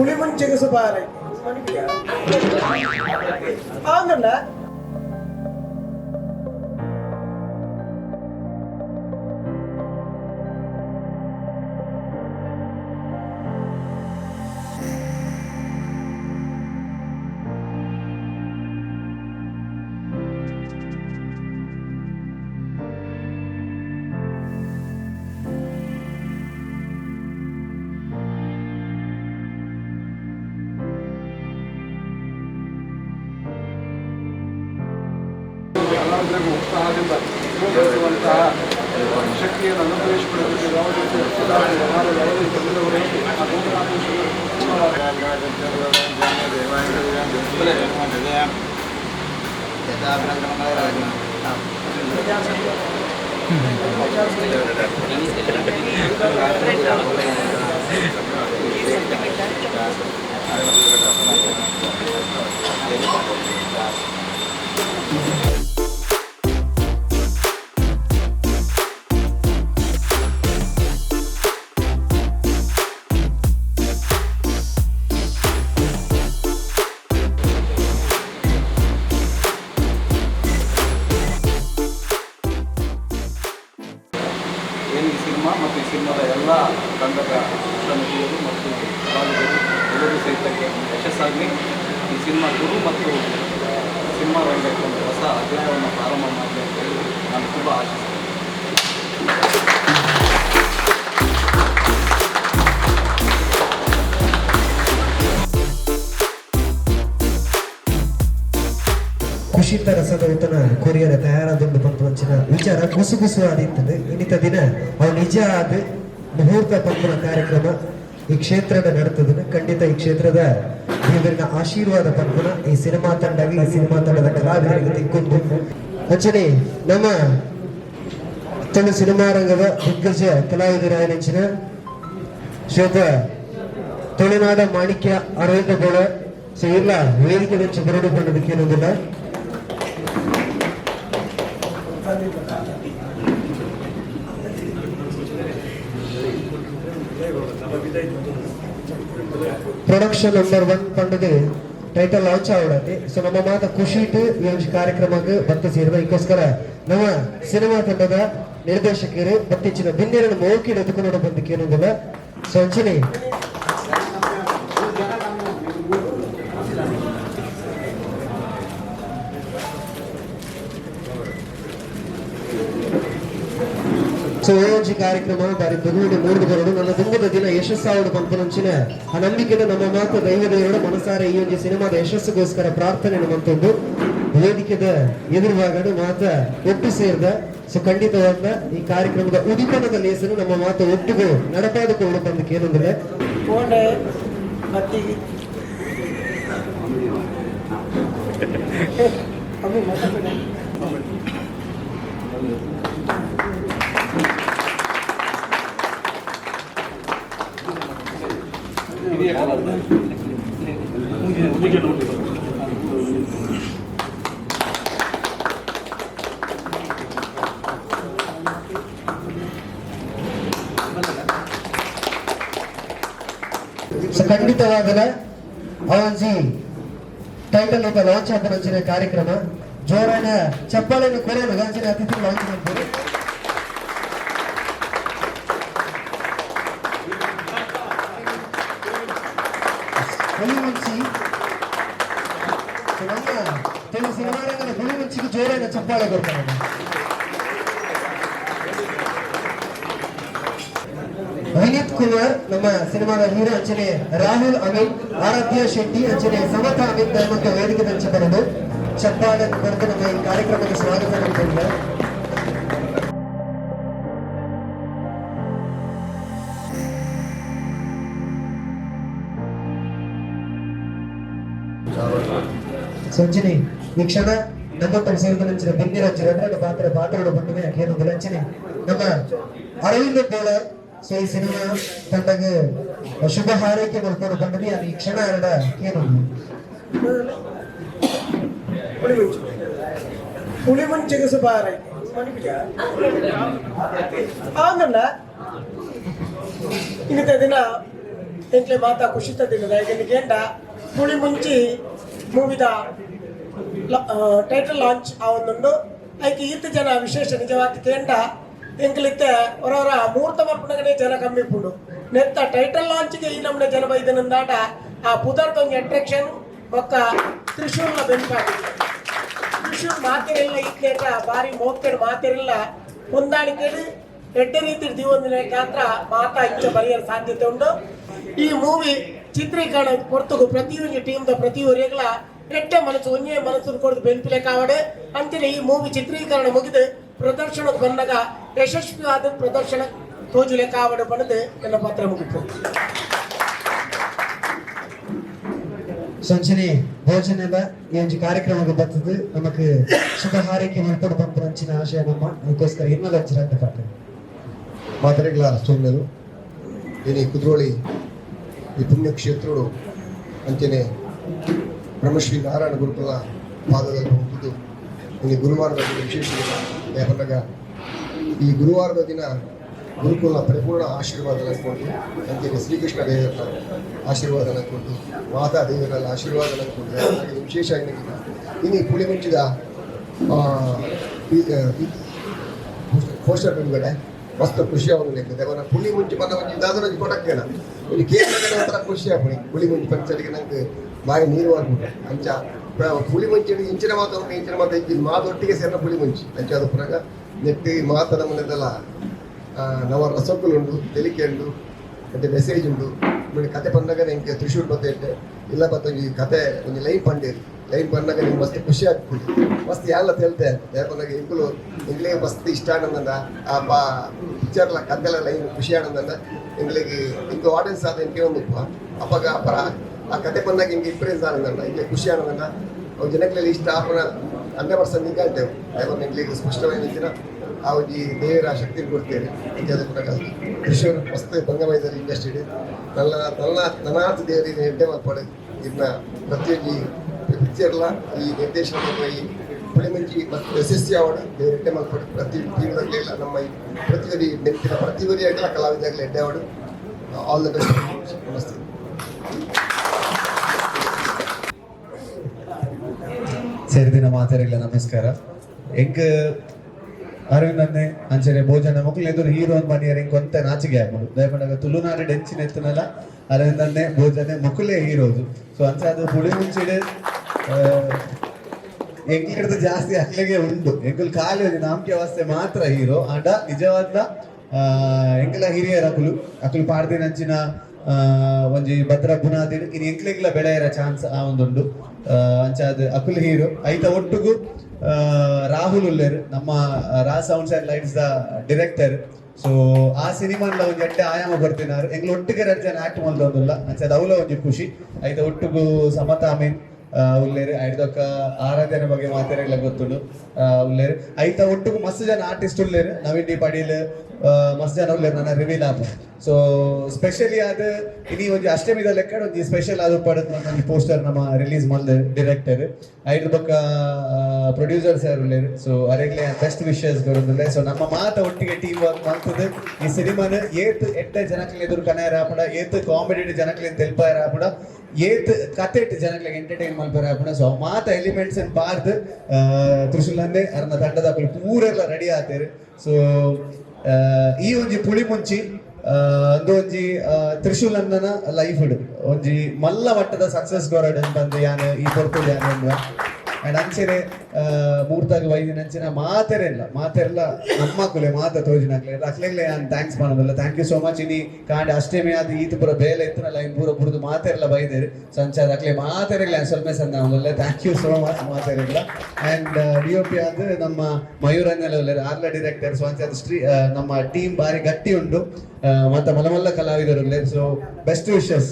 ಹುಳಿ ಮುಂಚೆಗೆ ಸುಬಾರ ಆಂಗಲ್ಲ ಉತ್ಸಾಹದಿಂದ ಪೂರೈಸುವಂತಹ ಶಕ್ತಿಯನ್ನು ಅನುಭವಿಸಿಕೊಳ್ಳುತ್ತದೆ. ಯಾವುದೇ ಈ ಸಿನಿಮಾ ಮತ್ತು ಈ ಸಿನಿಮಾದ ಎಲ್ಲ ತಂಡದ ನಟಿಯರು ಮತ್ತು ಕಲಾವಿದರು ಎಲ್ಲರೂ ಸಹಿತ ಯಶಸ್ಸಾಗಿ ಈ ಸಿನಿಮಾ ಗುರು ಮತ್ತು ಸಿನಿಮಾ ರಂಗಕ್ಕೆ ಒಂದು ಹೊಸ ಅಧ್ಯಾಯವನ್ನು ಪ್ರಾರಂಭ ಮಾಡಲಿ ಅಂತ ಹೇಳಿ ನಾನು ತುಂಬ ಆಶಿಸ್ತೇನೆ. ಖುಷಿತ ರಸದ ಉತ್ತನ ಕೊರಿಯರ ತಯಾರಾದೊಂದು ಪಂಪುವಂಚಿನ ವಿಚಾರ ಕುಸುಗುಸು ಆದಿತ್ತದು ಇನ್ನಿತ ದಿನ ಅವು ನಿಜ ಆದ ಮುಹೂರ್ತ ಪಂಪುನ ಕಾರ್ಯಕ್ರಮ ಈ ಕ್ಷೇತ್ರದ ನಡೆತದನ್ನು ಖಂಡಿತ ಈ ಕ್ಷೇತ್ರದ ದೇವರಿನ ಆಶೀರ್ವಾದ ಪಂಪುನ ಈ ಸಿನಿಮಾ ತಂಡಗೆ ಈ ಸಿನಿಮಾ ತಂಡದ ಕಲಾವಿದರಿಗೆ ತಿಕ್ಕೊಂಡು ಅಂಚನೆ ನಮ್ಮ ತುಳು ಸಿನಿಮಾ ರಂಗದ ದಿಗ್ಗಜ ಕಲಾವಿದರಾಯನಂಚಿನ ಶ್ವೇತ ತುಳುನಾಡ ಮಾಣಿಕ್ಯ ಅರವಿಂದ ಗೋಳ ಸೊ ಇಲ್ಲ ವೇದಿಕೆ ವೆಚ್ಚ ಬರಡು ಪಂಡದಕ್ಕೆ ಏನೊಂದಿಲ್ಲ ಪ್ರೊಡಕ್ಷನ್ ನಂಬರ್ 1 ಪಂಡದ ಟೈಟಲ್ ಲಾಂಚ್ ಆವಡತ್ತೆ. ಸೊ ನಮ್ಮ ಮಾತ ಖುಷಿ ಇಟ್ಟು ಈ ಒಂದು ಕಾರ್ಯಕ್ರಮಕ್ಕೆ ಬತ್ತ ಸೇರಿದ ಇದಕ್ಕೋಸ್ಕರ ನಮ್ಮ ಸಿನಿಮಾ ತಂಡದ ನಿರ್ದೇಶಕರು ಬತ್ತಿಚ್ಚಿನ ಬಿನ್ನೆರನ್ನು ಮೋಕಿ ಎದುಕೊಂಡು ಬಂದಕ್ಕೆ ಏನೊಂದಿಲ್ಲ. ಸೊ ಅಂಚನೆ ಸೊ ಈ ಕಾರ್ಯಕ್ರಮ ಬಾರಿ ಬದುವಿನ ಮೂರು ಬರೋದು ನನ್ನ ದುಂಬದ ದಿನ ಯಶಸ್ಸಾವಡು ಪಂಪನಂಚಿನ ಆ ನಂಬಿಕೆನ ನಮ್ಮ ಮಾತು ದೈವದೇವರ ಮನಸಾರ ಈ ಒಂದು ಸಿನಿಮಾದ ಯಶಸ್ಸಿಗೋಸ್ಕರ ಪ್ರಾರ್ಥನೆ ಮಂತೊಂದು ವೇದಿಕೆದ ಎದುರುವಾಗಡು ಮಾತ ಒಟ್ಟು ಸೇರಿದ. ಸೊ ಖಂಡಿತವಾದ ಈ ಕಾರ್ಯಕ್ರಮದ ಉದಿಪನದ ಲೇಸನು ನಮ್ಮ ಮಾತು ಒಟ್ಟಿಗೂ ನಡಪಾದಕ್ಕೆ ಉಡುಪಂದಕ್ಕೆ ಏನಂದ್ರೆ ಖಂಡಿತವಾಗಲ ಅವಂಜಿ ಟೈಟಲ್ ಅಂತ ಲಾಂಚ್ ಆದ ಕಾರ್ಯಕ್ರಮ ಜೋರಾನ ಚಪ್ಪಾಳೆಯನ್ನು ಕೊರೋನ ಗಾಂಚಿನ ಅತಿಥಿ ಲಾಂಚ್ ಮಾಡ್ತಾರೆ. ಹುಳಿಮುಂಚಿ ನಮ್ಮ ತೆಲುಗು ಸಿನಿಮಾ ರಂಗದ ಹುಳಿಮುಂಚಿಗೆ ಜೋರಾನ ಚಪ್ಪಾಳೆ ಕೊಡ್ತಾರೆ. ವಿನೀತ್ ಕುಮಾರ್ ನಮ್ಮ ಸಿನಿಮಾದ ಹೀರೋ ಅಂಚನೆ ರಾಹುಲ್ ಅಮೀನ್ ಆರಾಧ್ಯ ಶೆಟ್ಟಿ ಅಂಚನೆ ಸಮತ ಅಮಿತ್ ಮತ್ತು ವೇದಿಕೆ ಹಂಚ ಬರೋದು ಚಪ್ಪಾಳೆ ಕೊಟ್ಟು ನಮ್ಮ ಈ ಕಾರ್ಯಕ್ರಮಕ್ಕೆ ಸ್ವಾಗತ ಮಾಡ್ತಿದ್ದಾರೆ. ಸಂಚನೆ ಈ ಕ್ಷಣ ನಮ್ಮ ಸೇರಿದ ಬಿನ್ನಿರ ಪಾತ್ರಗಳು ಬಂದಿವೆ ಏನು ಅಂಚನೆ ನಮ್ಮ ಅರವಿಂದ ಗೋಳ ಸೊ ಈ ಸಿನಿಮಾ ತಂಡಗೆ ಶುಭ ಹಾರೈಕೆ ಮಾಡ್ಕೊಂಡು ಬಂದ್ವಿ. ಅದು ಈ ಕ್ಷಣ ಎರಡ ಏನು ಹುಳಿ ಮುಂಚೆಗೆ ಸುಬಾರ ಆಂಗಲ್ಲ ಇನ್ನಿತ ದಿನ ಎಂಕ್ಲೆ ಮಾತಾ ಖುಷಿ ತದ್ದಿನದ ಯಾಕೆಂದ ಪುಳಿ ಮುಂಚಿ ಮೂವಿದ ಟೈಟಲ್ ಲಾಂಚ್ ಆವೊಂದುಂಡು ಐಕೆ ಈತ ಜನ ವಿಶೇಷ ನಿಜವಾದ ಕೇಂಡ ಎಂಕ್ಲಿತ್ತೆ ಹೊರವರ ಮುಹೂರ್ತ ಮಲ್ಪನಗನೆ ಜನ ಕಮ್ಮಿ ಪುಂಡು ನೆತ್ತ ಟೈಟಲ್ ಲಾಂಚ್ಗೆ ಈ ನಮ್ಮನೆ ಜನ ಬೈದನಂದಾಟ ಆ ಪುದರ್ದ ಒಂದು ಅಟ್ರಾಕ್ಷನ್ ಒಕ್ಕ ತ್ರಿಶೂಲ್ನ ಬೆಂಪಾಗಿದೆ. ತ್ರಿಶೂಲ್ ಮಾತೆರೆಲ್ಲ ಇಟ್ಲೇಟ ಬಾರಿ ಮೋಕ್ತೆಡ್ ಮಾತೆರೆಲ್ಲ ಹೊಂದಾಣಿಕೆಡು ಎಡ್ಡೆ ರೀತಿ ದಿವೊಂದಿನ ಗಾತ್ರ ಮಾತಾ ಇಂಚ ಬರೆಯಲು ಸಾಧ್ಯತೆ ಉಂಟು. ಈ ಮೂವಿ ಚಿತ್ರೀಕರಣ ಹೊರತು ಪ್ರತಿಯೊಂದು ಟೀಮ್ದ ಪ್ರತಿಯೊರೆಗಳ ಎಡ್ಡೆ ಮನಸ್ಸು ಒಂದೇ ಮನಸ್ಸನ್ನು ಕೊಡದು ಬೆಂಪಿಲೆ ಕಾವಡೆ ಅಂತಿನ ಈ ಮೂವಿ ಚಿತ್ರೀಕರಣ ಮುಗಿದು ಪ್ರದರ್ಶನಕ್ಕೆ ಬಂದಾಗ ಯಶಸ್ವಿಯಾದ ಪ್ರದರ್ಶನ ತೋಜುಲೆ ಕಾವಡೆ ಪಡೆದು ನನ್ನ ಪಾತ್ರ ಮುಗಿತು. ಸಂಚನೆ ಭೋಜನದ ಈ ಒಂದು ಕಾರ್ಯಕ್ರಮಕ್ಕೆ ಬರ್ತದೆ ನಮಗೆ ಶುಭ ಹಾರೈಕೆ ಮಾಡ್ಕೊಂಡು ಬಂತು ಅಂಚಿನ ಆಶಯ ನಮ್ಮ ಅದಕ್ಕೋಸ್ಕರ ಇನ್ನೊಂದು ಹಂಚಿನ ಅಂತ ಪಾಠ ಮಾತರೆಗಳ ಸೋಮ್ಯರು ಏನೇ ಕುದ್ರೋಳಿ ಈ ಪುಣ್ಯಕ್ಷೇತ್ರಗಳು ಅಂಚನೆ ಬ್ರಹ್ಮಶ್ರೀ ನಾರಾಯಣ ಗುರುಕುಲ ಪಾದದಲ್ಲಿ ಹೋಗುವುದು ಈ ಗುರುವಾರದ ದಿನ ವಿಶೇಷ ದಿನ ಯಾಕಂದಾಗ ಈ ಗುರುವಾರದ ದಿನ ಗುರುಕುಲ ಪರಿಪೂರ್ಣ ಆಶೀರ್ವಾದ ಅನ್ಕೊಂಡು ಅಂಚನೆ ಶ್ರೀಕೃಷ್ಣ ದೇವರ ಆಶೀರ್ವಾದ ಅನ್ಕೊಂಡು ಮಾತಾ ದೇವರಲ್ಲಿ ಆಶೀರ್ವಾದ ಅನ್ಕೊಂಡು ಹಾಗೆ ವಿಶೇಷ ಆಗಿನ ಇನ್ನು ಪುಳಿ ಮುಂಚಿದ ಪೋಸ್ಟರ್ ಬಿಡುಗಡೆ ಮಸ್ತ್ ಖುಷಿ ಆಗೋದು ಅವನ ಪುಳಿ ಮುಂಚೆ ಬಂದ ಮುಂಚೆ ಇದಾದ್ರೂ ಕೊಟ್ಟಕ್ಕೇನ ಇಲ್ಲಿ ಕೇರಳ ಒಂಥರ ಖುಷಿ ಆಗ್ಬಿಡಿ ಪುಳಿ ಮುಂಚೆ ಪಂಚಡಿಗೆ ನಂಗೆ ಬಾಯಿ ನೀರು ಆಗ್ಬಿಟ್ಟೆ ಅಂಚ ಪುಳಿ ಮುಂಚೆ ಇಂಚಿನ ಮಾತು ಇಂಚಿನ ಮಾತು ಇಂಚಿನ ಮಾತೊಟ್ಟಿಗೆ ಸೇರಿನ ಪುಳಿ ಮುಂಚೆ ಅಂಚ ಅದು ಪುರಾಗ ನೆಟ್ಟಿ ಮಾತದ ಮನೆದೆಲ್ಲ ನವ ರಸಕ್ಕುಲು ಉಂಟು ತೆಲಿಕೆ ಉಂಟು ಮತ್ತೆ ಮೆಸೇಜ್ ಉಂಟು ನೋಡಿ ಕತೆ ಬಂದಾಗ ನಿಮಗೆ ತ್ರಿಶೂರ್ ಬರ್ತೈತೆ ಇಲ್ಲ ಈ ಕತೆ ಒಂದು ಲೈನ್ ಪಂಡೇರಿ ಲೈನ್ ಬಂದಾಗ ನಿಮ್ಗೆ ಮಸ್ತ್ ಖುಷಿ ಆಗ್ತದೆ ಮಸ್ತ್ ಎಲ್ಲ ತೇಳ್ತೆ ಯಾಕಂದಾಗ ಇಂಕುಲು ಇಂಗ್ಲಿಗೆ ಮಸ್ತ್ ಇಷ್ಟ ಆನಂದ ಆ ಪಿಕ್ಚರ್ಲ ಕದ್ದೆಲ್ಲ ಲೈನ್ ಖುಷಿ ಆನಂದ ಇಂಗ್ಲಿಗೆ ಇಂಕ ಆಡಿಯನ್ಸ್ ಆದ ಇಂಕೆ ಒಂದು ಅಪ್ಪಗ ಅಪರ ಆ ಕತೆ ಬಂದಾಗ ಹಿಂಗೆ ಇಂಪ್ರೆಸ್ ಆನಂದ ಹಿಂಗೆ ಖುಷಿ ಆನಂದ ಅವು ಜನಗಳಲ್ಲಿ ಇಷ್ಟ ಆಪನ 100% ಈಗ ಅಂತೇವೆ ಯಾಕಂದ್ರೆ ಇಂಗ್ಲಿಗೆ ಸ್ಪಷ್ಟವಾಗಿ ನಿಂತಿನ ಆ ಈ ದೇವರ ಶಕ್ತಿ ಕೊಡ್ತೇವೆ ಇಂಥದ್ದು ಕೂಡ ಕೃಷಿಯವರು ಮಸ್ತ್ ಬಂಗಮಯದಲ್ಲಿ ಇಂಡಸ್ಟ್ರಿ ನನಾಥ ದೇವರಿಗೆ ಎಡ್ಡೆ ಮಾಡ್ಪಡೆ ಇದನ್ನ ಪ್ರತಿಯೊಂದು ಪಿಕ್ಚರ್ಲ ಈ ನಿರ್ದೇಶನ ಈ ಪುಳಿಮಂಚಿ ಮತ್ತು ಯಶಸ್ವಿ ಅವಾರ್ಡ್ ದೇವರು ಎಡ್ಡೆ ಮಾಡ್ಪಡೆ ಪ್ರತಿ ಟೀಮ್ದಾಗಲೇ ಇಲ್ಲ ನಮ್ಮ ಈ ಪ್ರತಿಯೊಂದು ನೆನಪಿನ ಪ್ರತಿಯೊಂದು ಕಲಾವಿದಾಗಲೇ ಎಡ್ಡೆ ಅವಾರ್ಡ್ ಆಲ್ ದ ಬೆಸ್ಟ್ ನಮಸ್ತೆ. ಸೇರಿದಿನ ಮಾತಾಡಿಲ್ಲ ನಮಸ್ಕಾರ ಎಂಕ್ ಅರವಿಂದ್ ಅನ್ನೆ ಅಂಚನೆ ಭೋಜನ ಮಕ್ಕಳು ಎದುರು ಹೀರೋ ಅಂತ ಬಂದಿದ್ದಾರೆ ಹಿಂಗೆ ಕೊಂತ ನಾಚಿಕೆ ಆಗ್ಬೋದು ದಯಪಂಡಾಗ ತುಳುನಾಡು ಡೆಂಚಿನ ಎತ್ತನಲ್ಲ ಅರವಿಂದ್ ಅನ್ನೆ ಭೋಜನೆ ಮಕ್ಕಳೇ ಹೀರೋದು ಸೊ ಅಂಚೆ ಅದು ಪುಳಿ ಮುಂಚಿಡೆ ಎಂಕ್ಲಿಡ್ದು ಜಾಸ್ತಿ ಅಕ್ಲೆಗೆ ಉಂಟು ಎಂಕಲ್ ಖಾಲಿ ಒಂದು ನಾಮಕೆ ಅವಸ್ಥೆ ಮಾತ್ರ ಹೀರೋ ಆಂಡ ನಿಜವಾದ ಎಂಕಲ ಹಿರಿಯರ ಅಕುಲು ಪಾಡ್ದಿನ ಅಂಚಿನ ಒಂಜಿ ಭದ್ರ ಬುನಾದಿ ಇನ್ನು ಎಂಕ್ಲೆಗ್ಲ ಬೆಳೆಯರ ಚಾನ್ಸ್ ಆ ಒಂದುಂಡು ಅಂಚಾದ ಅಕುಲ್ ಹೀರೋ ಐತ ಒಟ್ಟುಗು ರಾಹುಲ್ ಉಲ್ಲೇರ್ ನಮ್ಮ ರಾ sounds and lights the director so ಆ ಸಿನಿಮಾನ್ಲ ಒಂದು ಎಡ್ಡೆ ಆಯಾಮ ಬರ್ತಿನಾರು ಎಂಗ್ಲು ಒಟ್ಟಿಗೆ 2 ಜನ ಆಕ್ಟ್ ಮಾಡ್ದೊಂದುಲ್ಲ ಅಂಚಾದ ಅವಲ ಒಂಜಿ ಖುಷಿ ಐತ ಒಟ್ಟುಗು ಸಮತಾ ಮೀನ್ ಉಲ್ಲೇರು ಐದಕ್ಕ ಆರಾಧನೆ ಬಗ್ಗೆ ಮಾತಾಡಲ್ಲ ಗೊತ್ತುಂಡು ಉಲ್ಲೇರು ಐತ ಒಟ್ಟುಗು ಮಸ್ತ್ ಜನ ಆರ್ಟಿಸ್ಟ್ ಉಲ್ಲೇರು ನವೀನ್ ಡಿ ಪಾಟೀಲ್ ಮಸ್ತ್ ಜನ ಉಲ್ಲೇರು ನನ್ನ ರಿವೀಲ್ ಆಪ ಸೊ ಸ್ಪೆಷಲಿ ಅದು ಇಡೀ ಒಂದು ಅಷ್ಟಮಿದ ಲೆಕ್ಕ ಒಂದು ಸ್ಪೆಷಲ್ ಅದು ಪಡೆದು ನನ್ನ ಪೋಸ್ಟರ್ ನಮ್ಮ ರಿಲೀಸ್ ಮಾಡಿದ ಡೈರೆಕ್ಟರ್ ಐದ್ರ ಬಕ್ಕ ಪ್ರೊಡ್ಯೂಸರ್ ಸರ್ ಉಲ್ಲೇರು ಸೊ ಅರೆಗ್ಲೇ ಬೆಸ್ಟ್ ವಿಶಸ್ ಬರೋದಿಲ್ಲ ಸೊ ನಮ್ಮ ಮಾತ ಒಟ್ಟಿಗೆ ಟೀಮ್ ವರ್ಕ್ ಮಾಡ್ತದೆ ಈ ಸಿನಿಮಾನ ಏತ್ ಎಡ್ಡ ಜನಕ್ಲೆ ಎದುರು ಕನಾಯರ ಆಪಡ ಏತ್ ಕಾಮಿಡಿ ಜನಕ್ಲೆ ತೆಲ್ಪಾಯರ ಆಪಡ ಏತ್ ಕತೆ ಜನಕ್ಲೆ ಎಂಟರ್ಟೈನ್ ಮಾಡ್ಪಾರ ಆಪಡ ಸೊ ಮಾತ ಎಲಿಮೆಂಟ್ಸ್ ಅನ್ ಪಾರ್ದು ತ್ರಿಶೂಲಂದೆ ಅರ್ನ ತಂಡದ ಪೂರೆಲ್ಲ ರೆಡಿ ಆತೇರು ಸೊ ಈ ಒಂಜಿ ಪುಳಿ ಮುಂಚಿ ಅದು ಒಂಜಿ ತ್ರಿಶೂಲ್ ಅನ್ನನ ಲೈಫ್ ಇಡು ಒಂಜಿ ಮಲ್ಲ ಮಟ್ಟದ ಸಕ್ಸಸ್ ಗೋರಡ್ ಅಂತಂದು ಯಾನು ಈ ಪೊರ್ಪುಲ್ ಯಾನು ಅಂಡ್ ಅಂಚೆನೆ ಮೂರ್ತಾಗ ವೈದಿನ ಅಂಚಿನ ಮಾತೆರೆಲ್ಲ ನಮ್ಮ ಕುಲೆ ಮಾತ ತೋಜಿನಾಗ್ಲೆ ಅಕ್ಲೆಗ್ಲೆ ಯಾನ್ ಥ್ಯಾಂಕ್ಸ್ ಮಾಡೋದಿಲ್ಲ ಥ್ಯಾಂಕ್ ಯು ಸೋ ಮಚ್ ಇನಿ ಕಾಂಡೆ ಅಷ್ಟೇಮೆ ಅದು ಈತ ಪೂರ ಬೇಲೆ ಎತ್ತನಲ್ಲ ಇನ್ ಪೂರ ಬುಡ್ದು ಮಾತೆರೆಲ್ಲ ಬೈದೇರು ಸಂಚಾರ ಅಕ್ಲೆ ಮಾತೆರೆಗ್ಲೆ ಸ್ವಲ್ಪ ಸಂದ ಥ್ಯಾಂಕ್ ಯು ಸೋ ಮಚ್ ಮಾತೆರೆಗ್ಲ ಅಂಡ್ DOP ಅದು ನಮ್ಮ ಮಯೂರಂಜನ ಆರ್ಲ ಡೈರೆಕ್ಟರ್ ಸೊ ಅಂಚೆ ನಮ್ಮ ಟೀಮ್ ಬಾರಿ ಗಟ್ಟಿ ಉಂಟು ಮತ್ತೆ ಮಲ್ಲ ಕಲಾವಿದರು ಸೊ ಬೆಸ್ಟ್ ವಿಶಸ್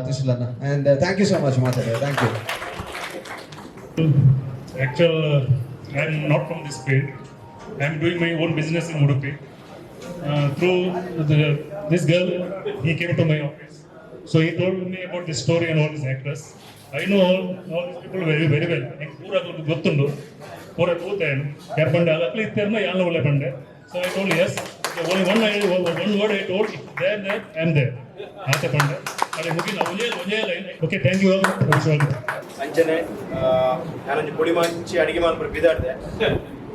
ತ್ರಿಶೂಲನ್ನ and thank you so much ಮಾತಾಡ thank you. Actually, I am not from this field. I am doing my own business in Udupi. Through this girl, he came to my office. So he told me about this story and all these actors. I know all these people very, very well. I pura gottundu. Pura gootayanu. Yarpande alakli itterna yalla ulle pande. So I told yes. Only one word I told. If they are there, I am there. Aate pande. ಅದೇ ಮುಗಿಲ್ಲ ಒಂದೇ line. Okay, thank you all. ಅಂಚನೆ ನಾನೊಂದು ಪುಡಿ ಮಂಚಿ ಅಡಿಗೆ ಮಾಡ್ಬಿಟ್ಟು ಬಿದಾಡ್ದೆ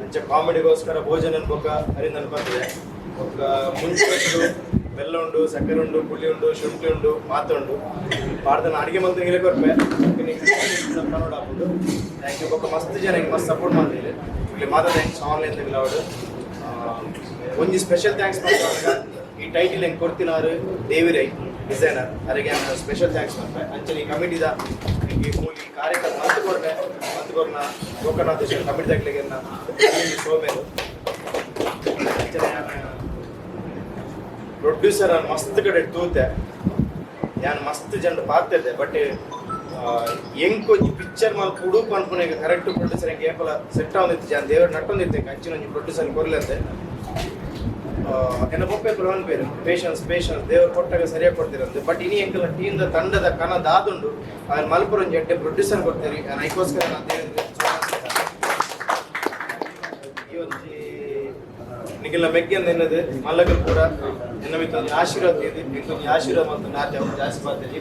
ಅಂಚೆ ಕಾಮಿಡಿಗೋಸ್ಕರ ಭೋಜನ ಬೊಕ್ಕ ಅರಿಂದ ಬರ್ತದೆ ಬೊಕ್ಕ ಮುಂಚೆ ಬೆಲ್ಲ ಉಂಡು, ಸಕ್ಕರೆ ಉಂಡು, ಪುಳಿ ಉಂಡು, ಶುಂಠಿ ಉಂಡು, ಮಾತುಂಡು ಪಾಡ್ದನ ಅಡಿಗೆ ಮಂತ್ರ ಗಿಲೆ ಕೊಡ್ಪೆ ನೋಡ ಹಾಕ್ಬಿಟ್ಟು ಥ್ಯಾಂಕ್ ಯು. ಬೊಕ್ಕ ಮಸ್ತ್ ಜನ ಹಿಂಗೆ ಮಸ್ತ್ ಸಪೋರ್ಟ್ ಮಾಡಿದ್ರೆ ಇಲ್ಲಿ ಮಾತಾಡ ಹೆಂಗೆ ಆನ್ಲೈನ್ ತೆಗಿಲ್ಲ ಅವಳು ಒಂಜಿ ಸ್ಪೆಷಲ್ ಥ್ಯಾಂಕ್ಸ್ ಮಾಡ್ತಾರೆ. ಈ ಟೈಟಿಲ್ ಹೆಂಗೆ ಕೊಡ್ತಿನಾರು ದೇವಿರೈ ಡಿಸೈನರ್ ಅದಕ್ಕೆ ಸ್ಪೆಷಲ್ ಥ್ಯಾಂಕ್ಸ್ ಮಾಡ್ತಾರೆ. ಅಂಚನೆ ಈ ಕಮಿಟಿದ ಈ ಮೂಲಿ ಕಾರ್ಯಕ್ರಮ ಮಂತ್ಕೊರ್ನ ಗೋಕರ್ಣಾಥ ಕಮಿಟಿ ತಗ್ಲಿಗೆ ಸೋಮೇರು ಪ್ರೊಡ್ಯೂಸರ್ ನಾನು ಮಸ್ತ್ ಕಡೆ ತೂತೆ ನಾನು ಮಸ್ತ್ ಜನ ಪಾತಿದ್ದೆ ಬಟ್ ಹೆಂಗ್ ಈ ಪಿಕ್ಚರ್ ಮಾಡಿ ಉಡುಪು ಅನ್ಕೊಂಡೆ ಕರೆಕ್ಟ್ ಪ್ರೊಡ್ಯೂಸರ್ ಹೆಂಗೆ ಏಪಲ ಸೆಟ್ ಆಗೋದಿತ್ತು ಜಾನ್ ದೇವ್ರು ನಟ್ಟೊಂದಿತ್ತೆ ಅಂಚಿನ ಪ್ರೊಡ್ಯೂಸರ್ ಕೊರ್ಲಂತೆ ಎನ್ನ ಬೊಪ್ಪೆ ಪ್ರವನ್ ಬೇರೆ ಪೇಷನ್ಸ್ ದೇವ್ರು ಕೊಟ್ಟಾಗ ಸರಿಯಾಗಿ ಕೊಡ್ತಿರಂತೆ. ಬಟ್ ಇನಿ ಎಂಕಲ ಟೀಮ್ದ ತಂಡದ ಕನ ದಾದುಂಡು ಅದನ್ನ ಮಲ್ಪುರಂಜಿ ಎಡ್ಡೆ ಪ್ರೊಡ್ಯೂಸರ್ ಕೊಡ್ತೀರಿ ಅದಕ್ಕೋಸ್ಕರ ನಾನು ದೇವ್ರಿಗೆ ಈ ಒಂದು ನಿಖಿಲ ಮೆಗ್ಗಿಂದ ಎನ್ನದು ಮಲ್ಲಗಲ್ ಕೂಡ ಎನ್ನ ಮಿತ್ತೊಂದು ಆಶೀರ್ವಾದ ಇದೆ, ಇಂಕೊಂದು ಆಶೀರ್ವಾದ ಮತ್ತು ನಾಟ್ಯ ಜಾಸ್ತಿ ಮಾಡ್ತೀನಿ.